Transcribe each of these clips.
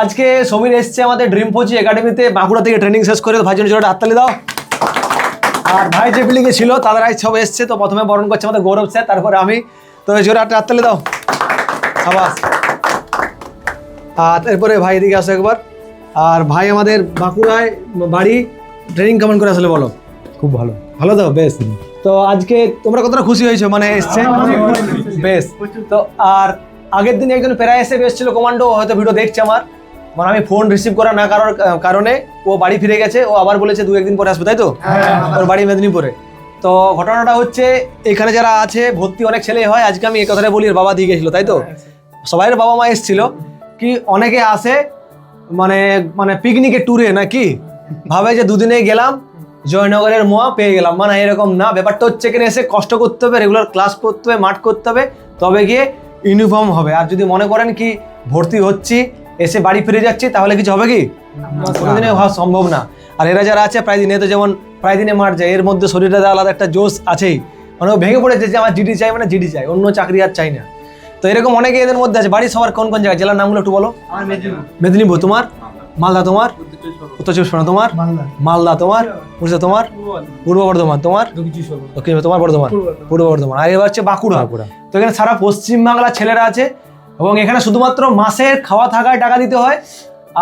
আজকে সমীর এসছে আমাদের ড্রিম কোচিং একাডেমিতে বাঁকুড়া থেকে ট্রেনিং শেষ করে ভাই জন্য জোরে হাততালি দাও। আর ভাই যে বিল্ডিংয়ে ছিল তারাই সব এসছে, তো প্রথমে বরণ করছে আমাদের গৌরব স্যার, তারপরে আমি। তো জোরে হাততালি দাও আবাস। আর এরপরে ভাই এদিকে আসো একবার। আর ভাই আমাদের বাঁকুড়ায় বাড়ি, ট্রেনিং কেমন করে আসলে বলো? খুব ভালো। ভালো তো বেশ। তো আজকে তোমরা কতটা খুশি হয়েছো মানে এসছে? বেশ। তো আর আগের দিন একজন প্যারা এসে এসেছিল কমান্ডো, হয়তো ভিডিও দেখছে আমার, মানে আমি ফোন রিসিভ করা না করার কারণে ও বাড়ি ফিরে গেছে। ও আবার বলেছে 2-1 দিন পরে আসবে, তাই তো? ওর বাড়ি মেদিনীপুরে। তো ঘটনাটা হচ্ছে এখানে যারা আছে ভর্তি অনেক ছেলে হয়। আজকে আমি এই কথাটা বলি, বাবা দিয়ে গেছিল, তাই তো? সবাই বাবা মা এসেছিল কি, অনেকে আসে মানে মানে পিকনিকের ট্যুরে নাকি ভাবে যে 2 দিনে গেলাম জয়নগরের মোয়া পেয়ে গেলাম, মানে এরকম না। ব্যাপারটা হচ্ছে এখানে এসে কষ্ট করতে হবে, রেগুলার ক্লাস করতে হবে, মাঠ করতে হবে, তবে গিয়ে ইউনিফর্ম হবে। আর যদি মনে করেন কি ভর্তি হচ্ছি এসে বাড়ি ফিরে যাচ্ছি, তাহলে কিছু হবে কি? কোনোদিনই হওয়া সম্ভব না। আর এরা যারা আছে প্রায় দিনে, তো যেমন প্রায় দিনে মাঠ যায়, এর মধ্যে শরীরে আলাদা একটা জোশ আছেই, মানে ও ভেঙে পড়েছে যে আমার জিডি চাই, মানে জিডি চাই, অন্য চাকরি আর চাই না। তো এরকম অনেকে এদের মধ্যে আছে। বাড়ি সবার কোন কোন জায়গায়? জেলার নামগুলো একটু বলো। মেদিনীপুর। তোমার? মালদা। তোমার? উত্তর চব্বিশ পরগনা। তোমার? মালদা। তোমার? মুর্শিদাবাদ। তোমার? পূর্ব বর্ধমান। তোমার? দক্ষিণ। তোমার বর্ধমান? পূর্ব বর্ধমান। আর এবার হচ্ছে বাঁকুড়া। তো এখানে সারা পশ্চিমবাংলার ছেলেরা আছে, এবং এখানে শুধুমাত্র মাসের খাওয়া থাকায় টাকা দিতে হয়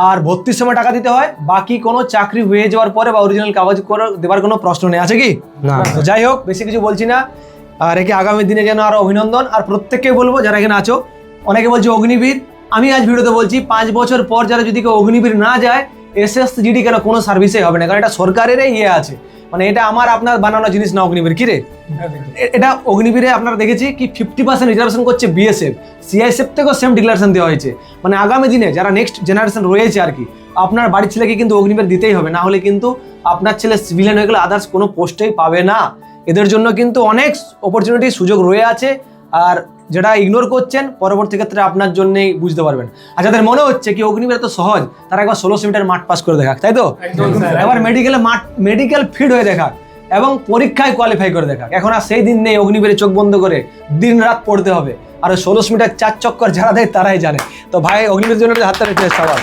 আর ভর্তির সময় টাকা দিতে হয়। বাকি কোনো চাকরি হয়ে যাওয়ার পরে বা অরিজিনাল কাগজ করে দেওয়ার কোনো প্রশ্ন নেই, আছে কি? না। তো যাই হোক, বেশি কিছু বলছি না। আর একে আগামী দিনে যেন আরো অভিনন্দন। আর প্রত্যেককে বলবো যারা এখানে আছো, অনেকে বলছে অগ্নিবীর, আমি আজ ভিডিওতে বলছি 5 বছর পর যারা যদি কেউ অগ্নিবীর না যায়, এসএসজিডি কেন কোনো সার্ভিসে হবে না, কারণ এটা সরকারের ইয়ে আছে, মানে এটা আমার আপনার বানানো জিনিস না। অগ্নিবীর কি রে, এটা অগ্নিবীরে আপনারা দেখেছি কি 50% রিজার্ভেশন করছে বিএসএফ, সিআইএসএফ থেকেও সেম ডিক্লারেশন দেওয়া হয়েছে। মানে আগামী দিনে যারা নেক্সট জেনারেশন রয়েছে আর কি, আপনার বাড়ির ছেলেকে কিন্তু অগ্নিবীর দিতেই হবে, না হলে কিন্তু আপনার ছেলে সিভিলিয়ান হয়ে গেলে আদার্স কোনো পোস্টেই পাবে না। এদের জন্য কিন্তু অনেক অপরচুনিটি, সুযোগ রয়ে আছে। আর যেটা ইগনোর করছেন পরবর্তী ক্ষেত্রে আপনার জন্যই বুঝতে পারবেন। আর যাদের মনে হচ্ছে কি অগ্নিবীর এত সহজ, তারা একবার 1600 মিটার মাঠ পাস করে দেখাক, তাই তো? এবার মেডিকেল ফিট হয়ে দেখাক এবং পরীক্ষায় কোয়ালিফাই করে দেখাক। এখন আর সেই দিন নেই অগ্নিবীরে চোখ বন্ধ করে দিন রাত পড়তে হবে। আর 1600 মিটার 4 চক্কর যারা দেয় তারাই জানে। তো ভাই অগ্নিবীরের জন্য হাততালি সবার।